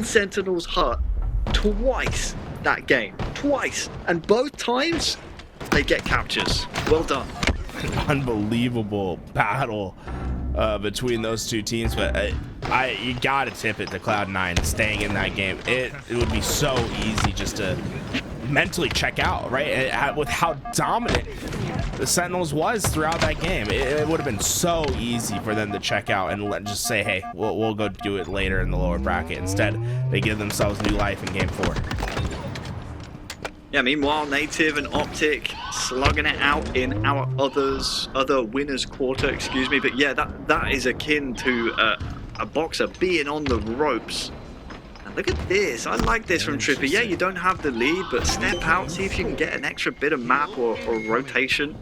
Sentinel's hut twice that game. Twice. And both times, they get captures. Well done. Unbelievable battle between those two teams, but you gotta tip it to Cloud9 staying in that game. It would be so easy just to mentally check out, right? With how dominant the Sentinels was throughout that game, it would have been so easy for them to check out and just say, hey, we'll go do it later in the lower bracket. Instead, they give themselves new life in game 4. Yeah, meanwhile, Native and OpTic slugging it out in our other winners quarter, excuse me. But yeah, that is akin to a boxer being on the ropes. And look at this. I like this from Trippy. Yeah, you don't have the lead, but step out, see if you can get an extra bit of map or rotation.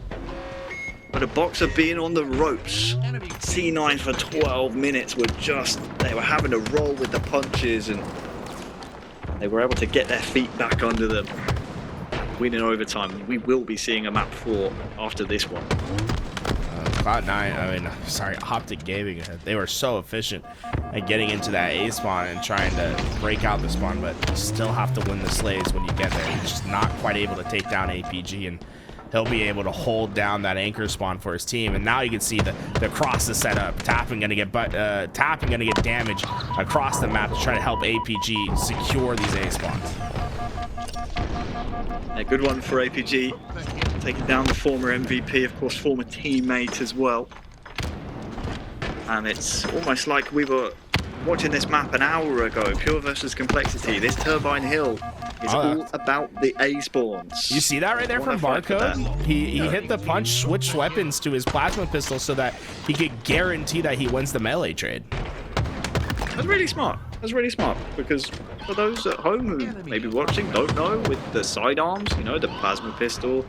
But a boxer being on the ropes. C9 for 12 minutes they were having to roll with the punches, and they were able to get their feet back under them. Winning overtime. We will be seeing a map 4 after this one. Cloud9, OpTic Gaming, they were so efficient at getting into that A spawn and trying to break out the spawn, but you still have to win the slays when you get there. He's just not quite able to take down aPG, and he'll be able to hold down that anchor spawn for his team. And now you can see the cross is set up. Tapping gonna get damage across the map to try to help aPG secure these A spawns. A good one for aPG, taking down the former MVP, of course, former teammate as well. And it's almost like we were watching this map an hour ago, Pure versus Complexity. This Turbine Hill is all about the A spawns. You see that right there from Barcode? He hit the punch, switched weapons to his plasma pistol so that he could guarantee that he wins the melee trade. That's really smart. That's really smart, because for those at home who may be watching, don't know, with the sidearms, you know, the plasma pistol,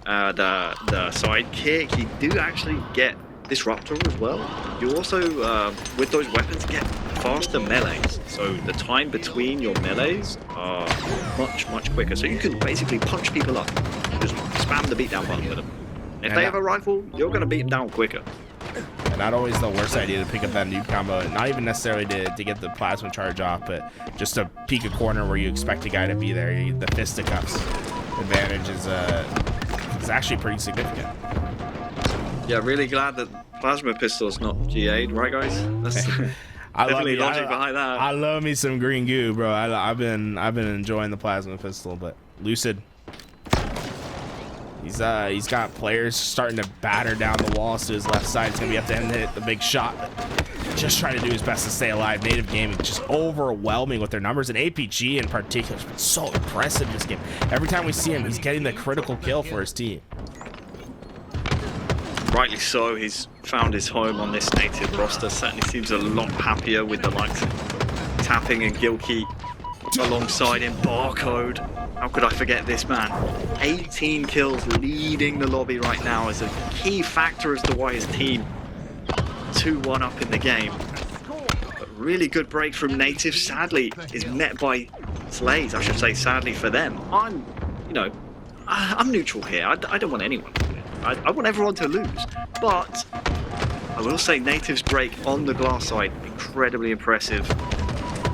the side kick, you do actually get Disruptor as well. You also, with those weapons, get faster melees. So the time between your melees are much, much quicker. So you can basically punch people up. Just spam the beatdown button with them. If they have a rifle, you're going to beat them down quicker. And not always the worst idea to pick up that noob combo, not even necessarily to get the plasma charge off, but just to peek a corner where you expect a guy to be there. The fisticuffs advantage is actually pretty significant. Yeah, really glad that plasma pistol's not GA'd, right guys? That's definitely logic behind that. I love me some green goo, bro. I've been enjoying the plasma pistol, but Lucid, he's got players starting to batter down the walls to his left side. He's gonna be have to hit the big shot. Just trying to do his best to stay alive. Native Gaming just overwhelming with their numbers, and aPG in particular has been so impressive this game. Every time we see him, he's getting the critical kill for his team. Rightly so, he's found his home on this Native roster. Certainly seems a lot happier with the likes of Tapping and Gilkey alongside him. Barcode, how could I forget this man? 18 kills, leading the lobby right now as a key factor as to why his team 2-1 up in the game. But really good break from Native, sadly is met by slays. I should say sadly for them. I'm neutral here. I don't want anyone to win. I want everyone to lose, but I will say Native's break on the glass side, incredibly impressive.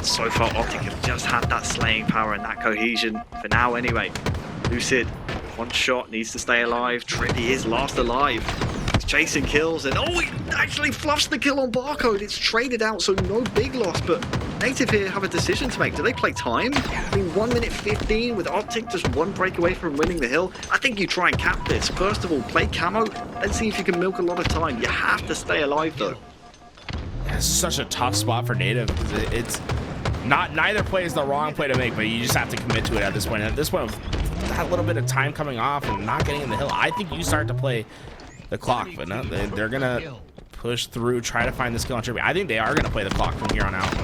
So far, OpTic have just had that slaying power and that cohesion, for now anyway. Lucid, one shot, needs to stay alive. Trippy is last alive. He's chasing kills, and oh, he actually fluffs the kill on Barcode. It's traded out, so no big loss, but Native here have a decision to make. Do they play time? I mean, 1 minute 15 with OpTic just one break away from winning the hill. I think you try and cap this. First of all, play camo, then see if you can milk a lot of time. You have to stay alive though. Yeah, it's such a tough spot for Native. It's not, neither play is the wrong play to make, but you just have to commit to it at this point. At this point, with that little bit of time coming off and not getting in the hill, I think you start to play the clock, but no, they're gonna push through, try to find this kill on Trippy. I think they are gonna play the clock from here on out.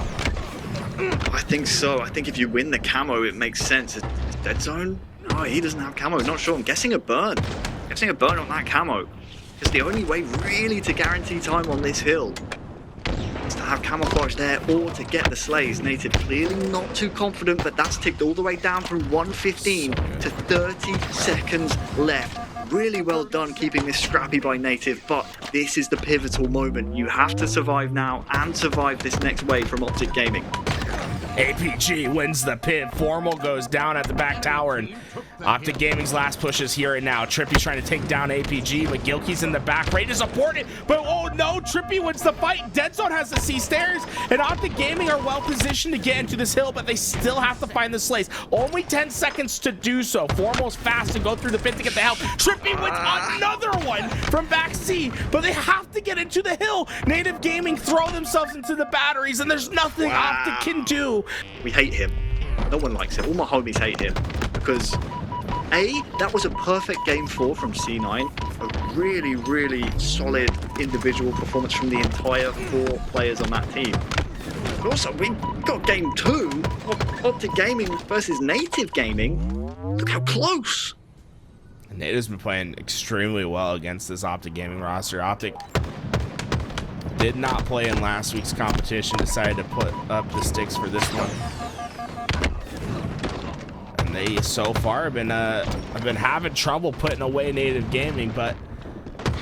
I think so. I think if you win the camo, it makes sense. It's dead zone? No, he doesn't have camo. Not sure. I'm guessing a burn. Guessing a burn on that camo. Because the only way really to guarantee time on this hill is to have camouflage there or to get the slays. Native clearly not too confident, but that's ticked all the way down from 1:15 to 30 seconds left. Really well done keeping this scrappy by Native, but this is the pivotal moment. You have to survive now and survive this next wave from OpTic Gaming. aPG wins the pit. Formal goes down at the back tower, and OpTic Gaming's last push is here and now. Trippy's trying to take down aPG, but Gilkey's in the back, ready to support it. But oh no, Trippy wins the fight. Deadzone has the C stairs, and OpTic Gaming are well positioned to get into this hill, but they still have to find the slays. Only 10 seconds to do so. Formal's fast to go through the pit to get the help. Trippy wins another one from back C, but they have to get into the hill. Native Gaming throw themselves into the batteries, and there's nothing OpTic can do. We hate him. No one likes him. All my homies hate him because that was a perfect game 4 from C9. A really, really solid individual performance from the entire 4 players on that team. But also, we got game 2 of OpTic Gaming versus Native Gaming. Look how close. Native's been playing extremely well against this OpTic Gaming roster. OpTic did not play in last week's competition, decided to put up the sticks for this one. And they so far have been having trouble putting away Native Gaming, but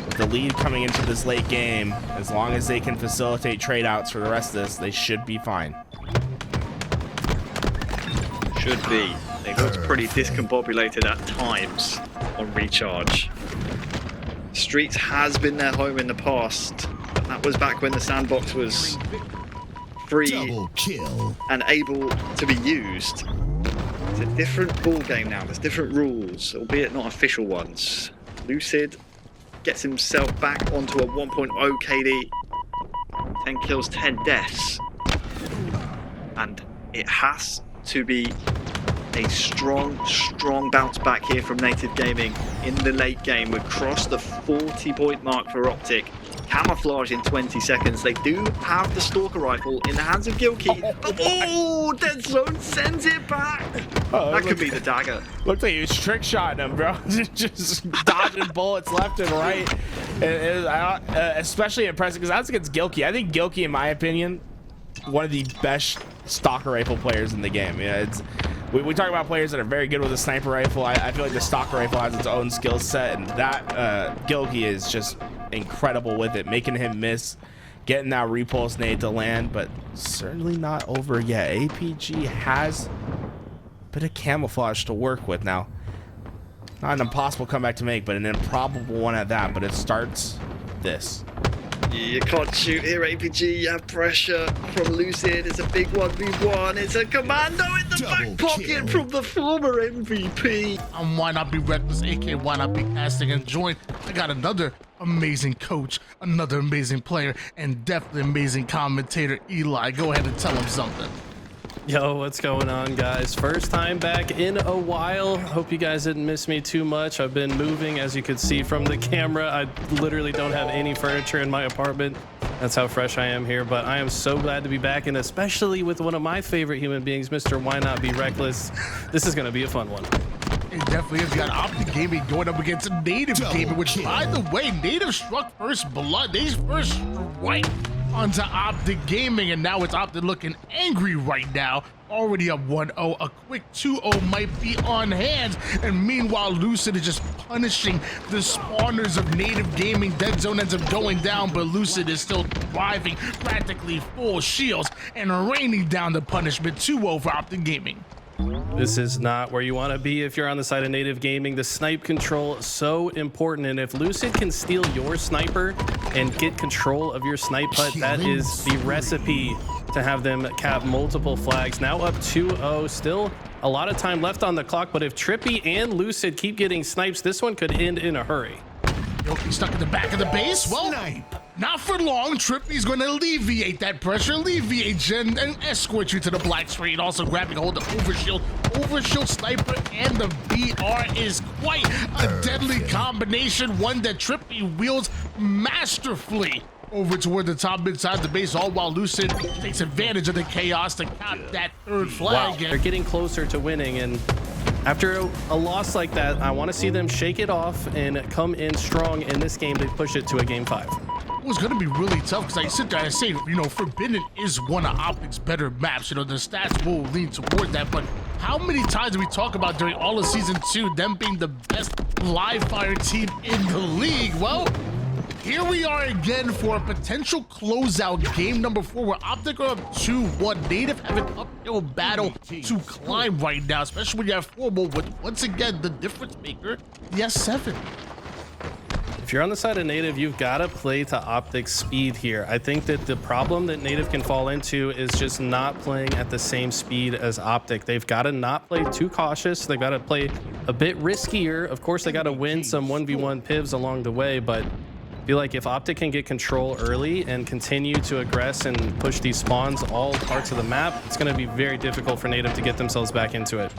with the lead coming into this late game, as long as they can facilitate trade outs for the rest of this, they should be fine. Should be. They looked pretty discombobulated at times on recharge. Streets has been their home in the past. That was back when the sandbox was free and able to be used. It's a different ball game now. There's different rules, albeit not official ones. Lucid gets himself back onto a 1.0 KD. 10 kills, 10 deaths. And it has to be a strong bounce back here from Native Gaming in the late game. We've crossed the 40-point mark for OpTic. Camouflage in 20 seconds. They do have the Stalker Rifle in the hands of Gilkey. Oh, Deadzone sends it back. That could be the dagger. Looked like he was trick shotting him, bro. Just dodging bullets left and right. It was, especially impressive because that's against Gilkey. I think Gilkey, in my opinion, one of the best Stalker Rifle players in the game. Yeah, we talk about players that are very good with a sniper rifle. I feel like the Stalker Rifle has its own skill set, and that Gilkey is just incredible with it, making him miss, getting that repulse nade to land, but certainly not over yet. aPG has a bit of camouflage to work with now. Not an impossible comeback to make, but an improbable one at that, but it starts this. You can't shoot here, aPG. You have pressure from Lucid. It's a big 1v1. It's a commando in the back pocket from the former MVP. I'm Why Not Be Reckless, aka Why Not Be Casting, and join. I got another amazing coach, another amazing player, and definitely amazing commentator, Eli. Go ahead and tell him something. Yo, what's going on, guys? First time back in a while. Hope you guys didn't miss me too much. I've been moving, as you could see from the camera. I literally don't have any furniture in my apartment. That's how fresh I am here, but I am so glad to be back, and especially with one of my favorite human beings, Mr. Why Not Be Reckless. This is going to be a fun one. It definitely is. You got OpTic Gaming going up against Native Gaming, which, by the way, Native struck first blood. They first strike onto OpTic Gaming, and now it's OpTic looking angry right now. Already up 1-0. A quick 2-0 might be on hand. And meanwhile, Lucid is just punishing the spawners of Native Gaming. Deadzone ends up going down, but Lucid is still thriving, practically full shields, and raining down the punishment. 2-0 for OpTic Gaming. This is not where you want to be if you're on the side of Native Gaming. The snipe control is so important, and if Lucid can steal your sniper and get control of your snipe hut, that is the recipe to have them cap multiple flags. Now up 2-0, still a lot of time left on the clock, but if Trippy and Lucid keep getting snipes, this one could end in a hurry. Yoki stuck in the back of the base. Well, not for long. Trippy's going to alleviate that pressure, alleviate Jen, and escort you to the black screen. Also grabbing a hold of Overshield sniper, and the BR is quite a deadly combination. One that Trippy wields masterfully over toward the top inside the base, all while Lucid takes advantage of the chaos to cap that third flag. Wow. They're getting closer to winning, and after a loss like that, I want to see them shake it off and come in strong in this game to push it to a game 5. It was going to be really tough because I sit there and say, you know, Forbidden is one of OpTic's better maps. You know, the stats will lean toward that, but how many times did we talk about during all of Season 2 them being the best live fire team in the league? Well, Here we are again for a potential closeout game number 4 where OpTic are up 2-1. Native have an uphill battle to climb right now, especially when you have Formal with, once again, the difference maker, the S7. If you're on the side of Native, you've got to play to OpTic's speed here. I think that the problem that Native can fall into is just not playing at the same speed as OpTic. They've got to not play too cautious. They've got to play a bit riskier. Of course, they got to win some 1v1 pivs along the way, but I feel like if OpTic can get control early and continue to aggress and push these spawns all parts of the map, it's going to be very difficult for Native to get themselves back into it.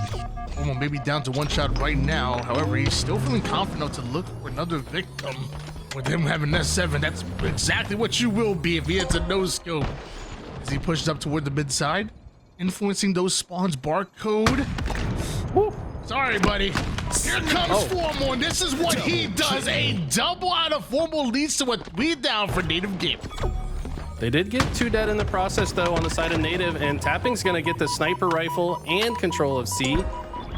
Formal maybe down to 1 shot right now. However, he's still feeling confident enough to look for another victim. With him having S7, that's exactly what you will be if he hits a no-scope. As he pushes up toward the mid-side, influencing those spawns. Barcode. Woo. Sorry, buddy. Here comes Formal, and this is what he does. A double out of Formal leads to a 3-down for Native Game. They did get 2 dead in the process, though, on the side of Native, and Tapping's going to get the sniper rifle and control of C.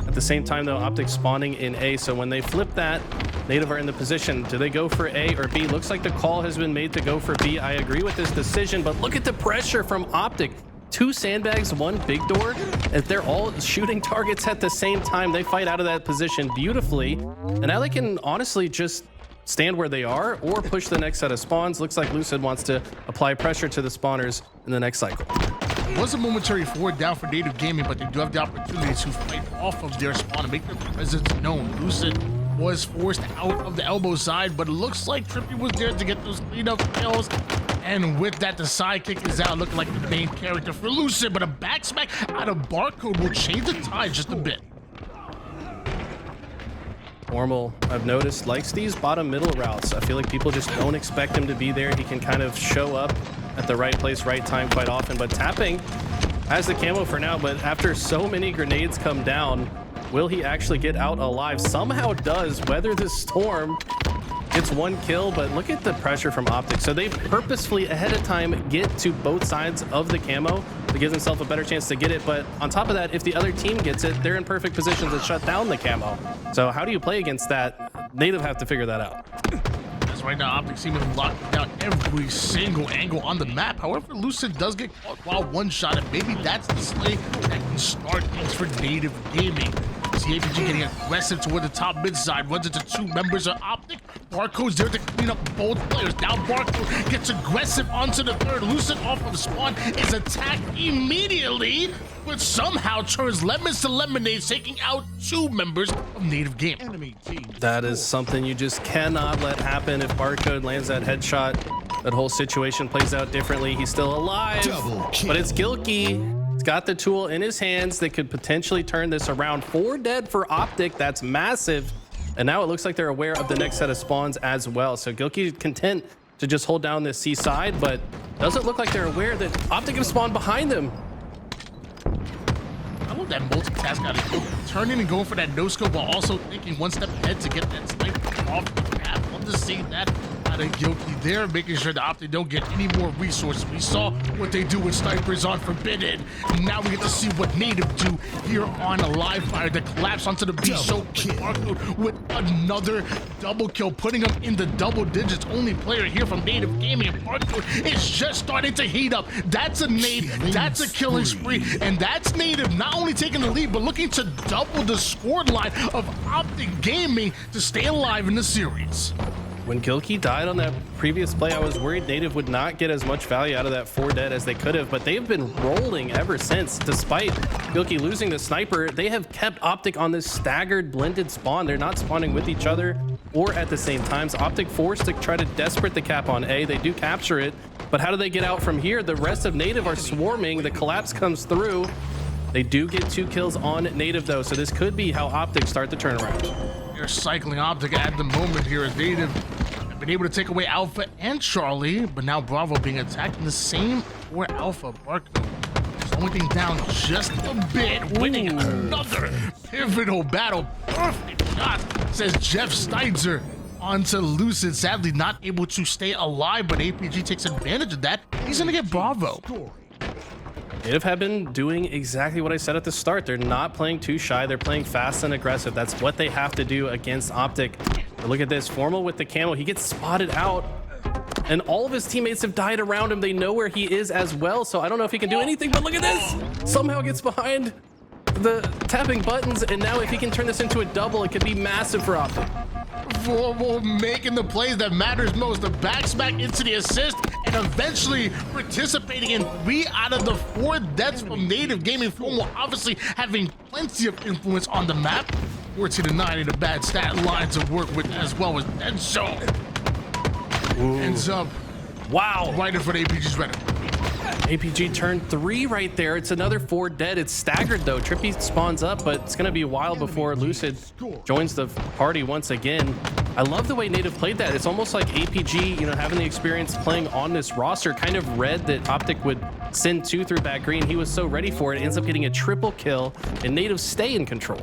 At the same time, though, OpTic spawning in A, so when they flip that, Native are in the position. Do they go for A or B? Looks like the call has been made to go for B. I agree with this decision, but look at the pressure from OpTic. 2 sandbags, 1 big door, as they're all shooting targets at the same time. They fight out of that position beautifully, and now they can honestly just stand where they are or push the next set of spawns. Looks like Lucid wants to apply pressure to the spawners in the next cycle. It was a momentary forward down for Native Gaming, but they do have the opportunity to fight off of their spawn and make their presence known. Lucid was forced out of the elbow side, but it looks like Trippy was there to get those cleanup kills. And with that, the sidekick is out, looking like the main character for Lucid, but a back smack out of Barcode will change the tide just a bit. Formal, I've noticed, likes these bottom middle routes. I feel like people just don't expect him to be there. He can kind of show up at the right place, right time quite often, but Tapping has the camo for now, but after so many grenades come down, will he actually get out alive? Somehow does, weather the storm. Gets 1 kill, but look at the pressure from OpTic. So they purposefully ahead of time get to both sides of the camo to give themselves a better chance to get it. But on top of that, if the other team gets it, they're in perfect position to shut down the camo. So how do you play against that? Native have to figure that out. As right now, OpTic seemingly locking down every single angle on the map. However, Lucid does get caught while 1-shot, and maybe that's the slay that can start things for Native Gaming. See aPG getting aggressive toward the top mid side, runs into 2 members of OpTic. Barcode's there to clean up both players. Now Barcode gets aggressive onto the third. Lucid off of spawn is attacked immediately, but somehow turns lemons to lemonades, taking out 2 members of Native Game. That is something you just cannot let happen. If Barcode lands that headshot, that whole situation plays out differently. He's still alive, but it's Gilkey. He's got the tool in his hands that could potentially turn this around. 4 dead for OpTic, that's massive. And now it looks like they're aware of the next set of spawns as well. So Gilkey content to just hold down this C side, but doesn't look like they're aware that OpTic have spawned behind them. I love that multitask out of Gilkey, turning and going for that no-scope while also thinking 1 step ahead to get that sniper off the path. Love to see that out of Gilkey there, making sure that OpTic don't get any more resources. We saw what they do with snipers on Forbidden, and now we get to see what Native do here on a live fire. The collapse onto the B show Barcode with another double kill, putting him in the double digits. Only player here from Native Gaming, and Barcode is just starting to heat up. That's a nade, that's a killing spree, and that's Native not only taking the lead, but looking to double the score line of OpTic Gaming to stay alive in the series. When Gilkey died on that previous play, I was worried Native would not get as much value out of that 4 dead as they could have, but they've been rolling ever since. Despite Gilkey losing the sniper, they have kept OpTic on this staggered blended spawn. They're not spawning with each other or at the same time. So OpTic forced to try to desperate the cap on A. They do capture it, but how do they get out from here? The rest of Native are swarming. The collapse comes through. They do get 2 kills on Native though, so this could be how OpTic start the turnaround. They're cycling OpTic at the moment here as Native have been able to take away Alpha and Charlie, but now Bravo being attacked in the same for Alpha. Barcode slowing things down just a bit, winning another pivotal battle. Perfect shot, says Jeff Steitzer onto Lucid. Sadly not able to stay alive, but aPG takes advantage of that. He's gonna get Bravo. Native have been doing exactly what I said at the start. They're not playing too shy. They're playing fast and aggressive. That's what they have to do against OpTic. But look at this. Formal with the camo. He gets spotted out And all of his teammates have died around him. They know where he is as well. So I don't know if he can do anything, but look at this. Somehow gets behind the tapping buttons. And now if he can turn this into a double, it could be massive for OpTic. For making the plays that matters most, the back smack into the assist, and eventually participating in 3 out of the 4 deaths from Native Gaming. Formal obviously having plenty of influence on the map. 14-9 in a bad stat line to work with, as well as Dead Zone. Ends up right in front of aPG's retina. aPG turned 3 right there. It's another 4 dead. It's staggered though. Trippy spawns up, but it's gonna be a while before Lucid joins the party once again. I love the way Native played that. It's almost like aPG, you know, having the experience playing on this roster, kind of read that OpTic would send 2 through back green. He was so ready for it. Ends up getting a triple kill, and Native stay in control.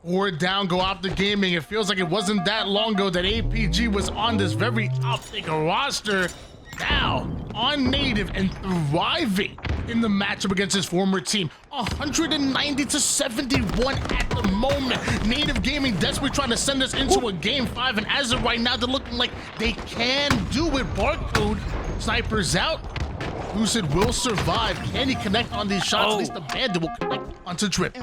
4 down, go OpTic Gaming. It feels like it wasn't that long ago that aPG was on this very OpTic roster. Now on Native and thriving in the matchup against his former team. 190-71 at the moment. Native Gaming desperately trying to send us into a game 5, and as of right now, they're looking like they can do it. Barcode, snipers out. Lucid will survive. Can he connect on these shots? At least the bandit will connect onto Trip.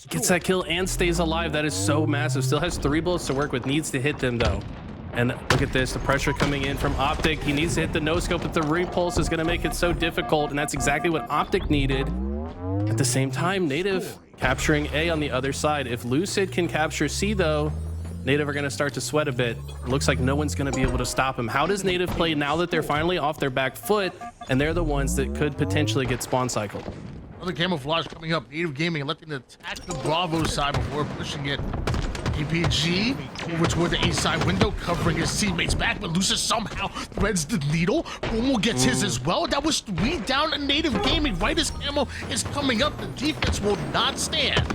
Gets that kill and stays alive. That is so massive. Still has 3 bullets to work with. Needs to hit them though. And look at this, the pressure coming in from OpTic. He needs to hit the no-scope, but the repulse is gonna make it so difficult, and that's exactly what OpTic needed. At the same time, Native capturing A on the other side. If Lucid can capture C though, Native are gonna start to sweat a bit. It looks like no one's gonna be able to stop him. How does Native play now that they're finally off their back foot, and they're the ones that could potentially get spawn cycled? Another camouflage coming up. Native Gaming electing to attack the Bravo side before pushing it. aPG over toward the A side window, covering his teammates back, but Lucid somehow threads the needle. Formal gets his as well. That was 3 down to Native Gaming. Right as camo is coming up, the defense will not stand.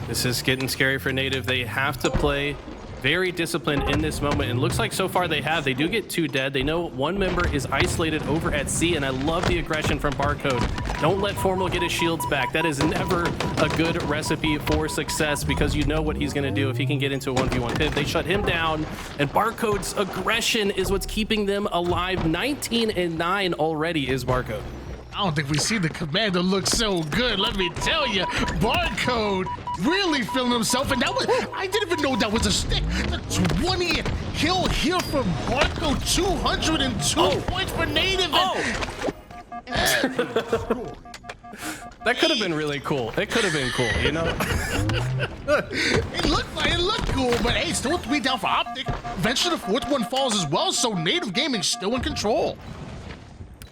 This is getting scary for Native. They have to play very disciplined in this moment, and looks like so far they have. They do get 2 dead. They know one member is isolated over at C, and I love the aggression from Barcode. Don't let Formal get his shields back. That is never a good recipe for success, because you know what he's gonna do if he can get into a 1v1 pit. They shut him down, and Barcode's aggression is what's keeping them alive. 19-9 already is Barcode. I don't think we see the commander look so good, let me tell you. Barcode really feeling himself, and that was, I didn't even know that was a stick. The 20th kill here from Barcode, 202 points for Native. That could have been really cool. It could have been cool, you know? It looked cool, but hey, still 3 down for OpTic. Eventually the 4th one falls as well, so Native Gaming still in control.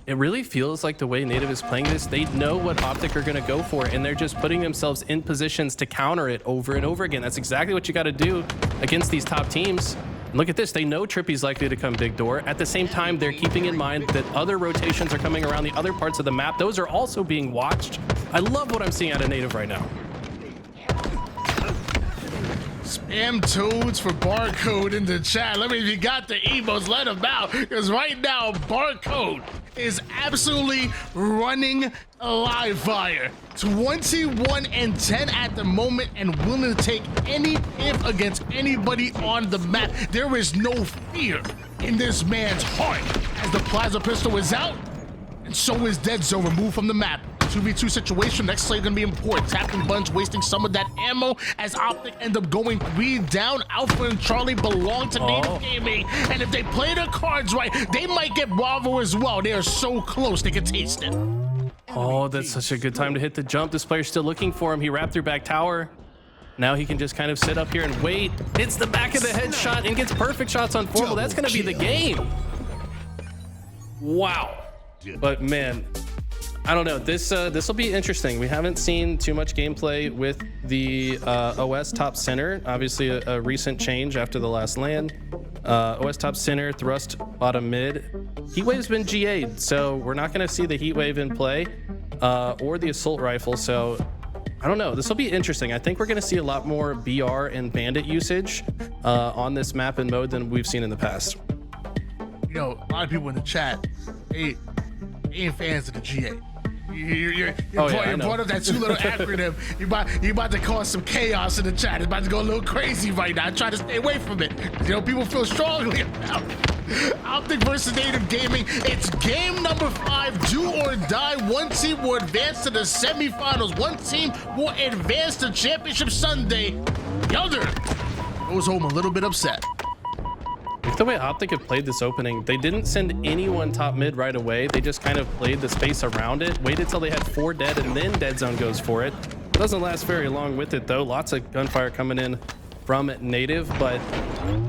It really feels like the way Native is playing this, they know what OpTic are going to go for, and they're just putting themselves in positions to counter it over and over again. That's exactly what you got to do against these top teams. And look at this. They know Trippy's likely to come big door. At the same time, they're keeping in mind that other rotations are coming around the other parts of the map. Those are also being watched. I love what I'm seeing out of Native right now. Spam toads for Barcode in the chat. Let me, if you got the emotes, let them out, because right now Barcode is absolutely running a live fire. 21-10 at the moment, and willing to take any piff against anybody on the map. There is no fear in this man's heart, as the plasma pistol is out, and so is Dead Zone removed from the map. 2v2 situation, next play gonna be important. Tapping Bunch wasting some of that ammo as OpTic end up going 3 down. Alpha and Charlie belong to Native Gaming, and if they play their cards right, they might get Bravo as well. They are so close, they can taste it. Oh, that's such a good time to hit the jump. This player's still looking for him. He wrapped through back tower. Now he can just kind of sit up here and wait. Hits the back of the head shot and gets perfect shots on Formal. That's gonna be the game. Wow. But man, I don't know. This will be interesting. We haven't seen too much gameplay with the OS top center. Obviously, a recent change after the last LAN. OS top center, thrust bottom mid. Heatwave's been GA'd, so we're not going to see the Heatwave in play or the assault rifle. So I don't know. This will be interesting. I think we're going to see a lot more BR and Bandit usage on this map and mode than we've seen in the past. You know, a lot of people in the chat, they ain't fans of the GA. You're part of that 2-letter acronym. You're about to cause some chaos in the chat. It's about to go a little crazy right now. Try to stay away from it. You know, people feel strongly about it. OpTic versus Native Gaming. It's game number 5, do or die. One team will advance to the semifinals. One team will advance to Championship Sunday. The other goes home a little bit upset. Look the way OpTic have played this opening. They didn't send anyone top mid right away. They just kind of played the space around it, waited till they had 4 dead, and then Dead Zone goes for it. Doesn't last very long with it though. Lots of gunfire coming in from Native, but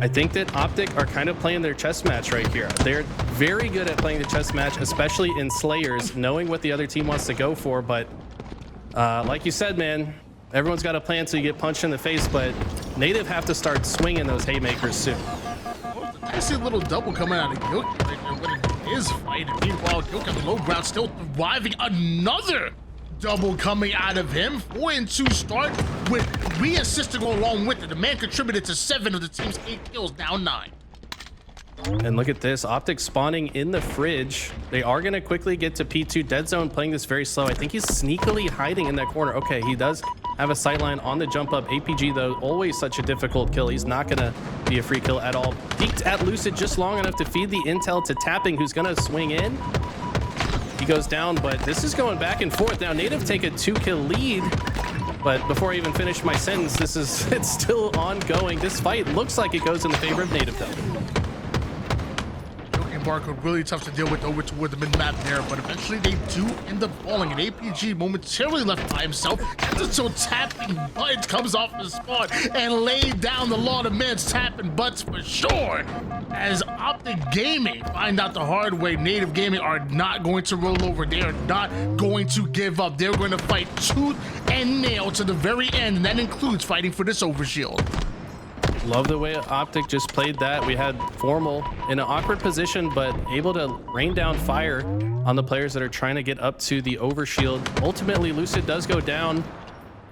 I think that OpTic are kind of playing their chess match right here. They're very good at playing the chess match, especially in Slayers, knowing what the other team wants to go for. But like you said, man, everyone's got a plan so you get punched in the face, but Native have to start swinging those haymakers soon. I see a little double coming out of Gilkey right there winning his fight. And meanwhile, Gilkey on the low ground still thriving. Another double coming out of him. 4-2 start with 3 assists to go along with it. The man contributed to 7 of the team's 8 kills, now 9. And look at this, OpTic spawning in the fridge. They are going to quickly get to P2. Dead Zone playing this very slow. I think he's sneakily hiding in that corner. Okay, he does have a sightline on the jump up. aPG, though, always such a difficult kill. He's not going to be a free kill at all. Peeked at Lucid just long enough to feed the intel to Tapping, who's going to swing in. He goes down, but this is going back and forth. Now, Native take a 2-kill lead. But before I even finish my sentence, it's still ongoing. This fight looks like it goes in the favor of Native, though. Barcode really tough to deal with over toward the mid-map there, but eventually they do end up falling. And aPG momentarily left by himself until Tapping Buds comes off the spot and laid down the lot of men's tapping butts for sure. As OpTic Gaming find out the hard way, Native Gaming are not going to roll over. They are not going to give up. They're going to fight tooth and nail to the very end, and that includes fighting for this overshield. Love the way OpTic just played that. We had Formal in an awkward position, but able to rain down fire on the players that are trying to get up to the overshield. Ultimately, Lucid does go down,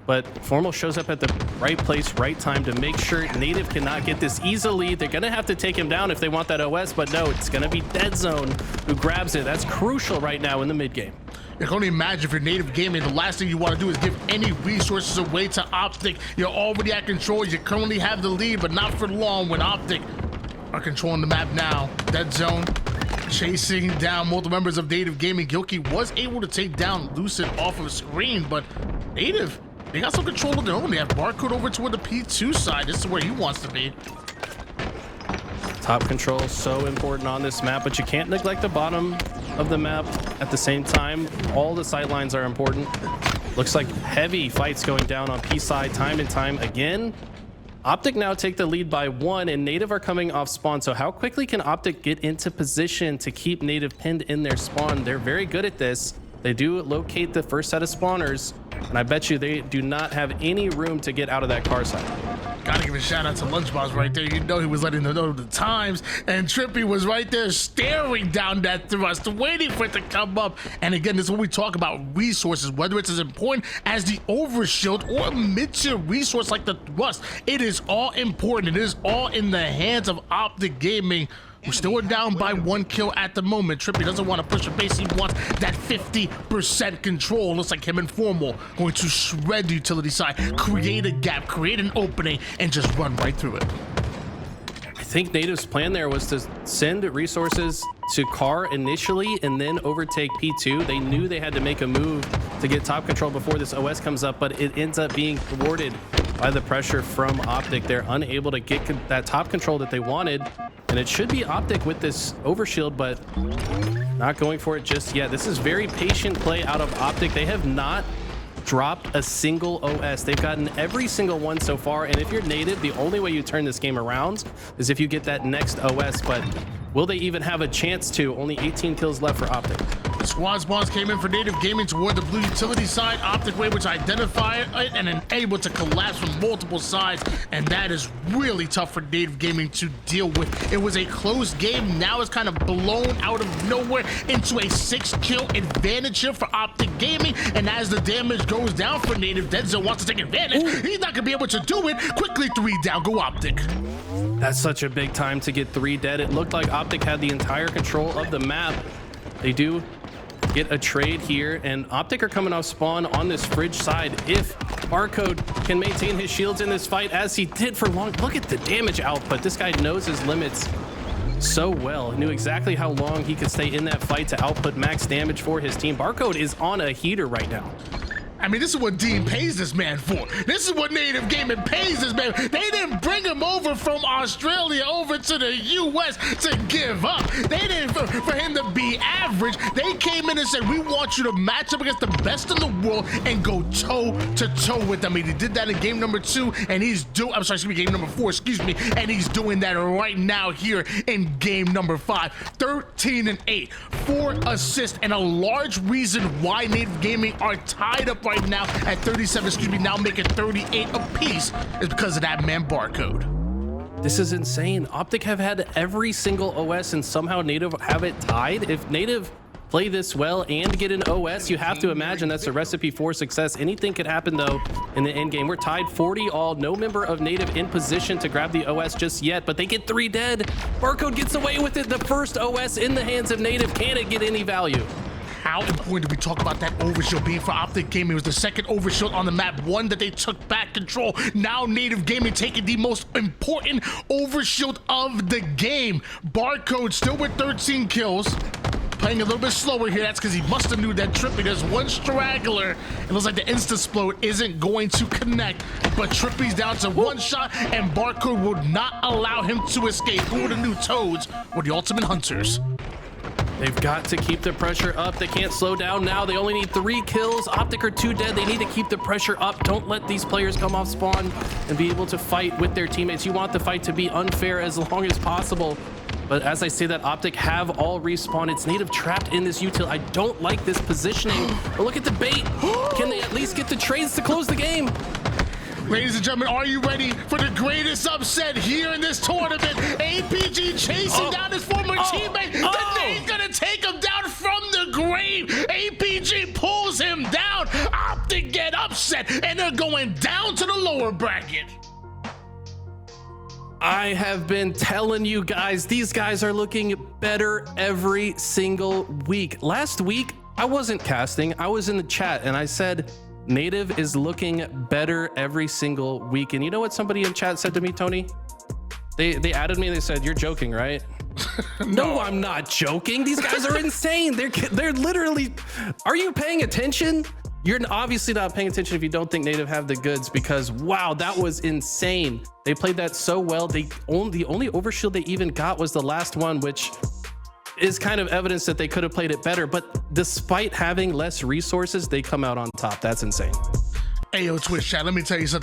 but Formal shows up at the right place, right time to make sure Native cannot get this easily. They're going to have to take him down if they want that OS, but no, it's going to be Dead Zone who grabs it. That's crucial right now in the mid game. You can only imagine if you're Native Gaming, the last thing you want to do is give any resources away to OpTic. You're already at control. You currently have the lead, but not for long when OpTic are controlling the map now. Dead Zone chasing down multiple members of Native Gaming. Gilkey was able to take down Lucid off of the screen, but Native, they got some control of their own. They have Barcode over toward the P2 side. This is where he wants to be. Top control so important on this map, but you can't neglect the bottom of the map at the same time. All the sightlines are important. Looks like heavy fights going down on P side time and time again. OpTic now take the lead by 1, and Native are coming off spawn. So how quickly can OpTic get into position to keep Native pinned in their spawn? They're very good at this. They do locate the first set of spawners, and I bet you they do not have any room to get out of that car side. Gotta give a shout out to Lunchbox right there. You know he was letting them know the times, and Trippy was right there staring down that thrust, waiting for it to come up. And again, this is what we talk about resources, whether it's as important as the overshield or a mid-tier resource like the thrust. It is all important. It is all in the hands of OpTic Gaming. We're still down by 1 kill at the moment. Trippy doesn't want to push a base. He wants that 50% control. Looks like him and Formal going to shred the utility side, create a gap, create an opening, and just run right through it. I think Native's plan there was to send resources to Car initially and then overtake P2. They knew they had to make a move to get top control before this OS comes up, but it ends up being thwarted by the pressure from OpTic. They're unable to get that top control that they wanted, and it should be OpTic with this overshield, but not going for it just yet. This is very patient play out of OpTic. They have not dropped a single OS. They've gotten every single one so far, and if you're Native, the only way you turn this game around is if you get that next OS, but will they even have a chance to? Only 18 kills left for OpTic. Squad spawns came in for Native Gaming toward the blue utility side. OpTic way which identify it and able to collapse from multiple sides, and that is really tough for Native Gaming to deal with. It was a close game. Now it's kind of blown out of nowhere into a 6-kill advantage here for OpTic Gaming, and as the damage goes down for Native, Dead Zone wants to take advantage. He's not gonna be able to do it. Quickly 3 down, go OpTic. That's such a big time to get 3 dead. It looked like OpTic had the entire control of the map. They do get a trade here, and OpTic are coming off spawn on this fridge side. If Barcode can maintain his shields in this fight as he did for long, look at the damage output. This guy knows his limits. so well. Knew exactly how long he could stay in that fight to output max damage for his team. Barcode is on a heater right now. I mean, this is what Dean pays this man for. This is what Native Gaming pays this man. They didn't bring him over from Australia over to the US to give up. They didn't, for him to be average. They came in and said, we want you to match up against the best in the world and go toe to toe with them. He did that in game number 2, and he's doing, I'm sorry, excuse me, game number 4, excuse me, and he's doing that right now here in game number 5. 13-8, 4 assists, and a large reason why Native Gaming are tied up right now at 37, excuse me, now making 38 apiece is because of that man Barcode. This is insane. OpTic have had every single OS and somehow Native have it tied. If Native play this well and get an OS, you have to imagine that's a recipe for success. Anything could happen though in the end game. We're tied 40 all. No member of Native in position to grab the OS just yet, but they get 3 dead. Barcode gets away with it. The first OS in the hands of Native. Can it get any value? How important do we talk about that overshield being for OpTic Gaming? It was the second overshield on the map, one that they took back control. Now Native Gaming taking the most important overshield of the game. Barcode still with 13 kills. Playing a little bit slower here. That's because he must have knew that Trippy, there's one straggler. It looks like the insta-splode isn't going to connect, but Trippy's down to 1 shot, and Barcode will not allow him to escape. Who are the new Toads or the Ultimate Hunters? They've got to keep the pressure up. They can't slow down now. They only need 3 kills. OpTic are 2 dead. They need to keep the pressure up. Don't let these players come off spawn and be able to fight with their teammates. You want the fight to be unfair as long as possible. But as I say that, OpTic have all respawned. It's Native trapped in this util. I don't like this positioning. But look at the bait. Can they at least get the trades to close the game? Ladies and gentlemen, are you ready for the greatest upset here in this tournament? aPG chasing down his former teammate. The name's gonna take him down from the grave. aPG pulls him down. OpTic get upset, and they're going down to the lower bracket. I have been telling you guys, these guys are looking better every single week. Last week, I wasn't casting. I was in the chat, and I said, Native is looking better every single week. And you know what somebody in chat said to me, Tony? They added me. They said, "You're joking, right?" No, I'm not joking. These guys are insane. They're literally. Are you paying attention? You're obviously not paying attention if you don't think Native have the goods, because wow, that was insane. They played that so well. The only overshield they even got was the last one, which is kind of evidence that they could have played it better. But despite having less resources, they come out on top. That's insane. Hey, yo, Twitch chat, let me tell you something.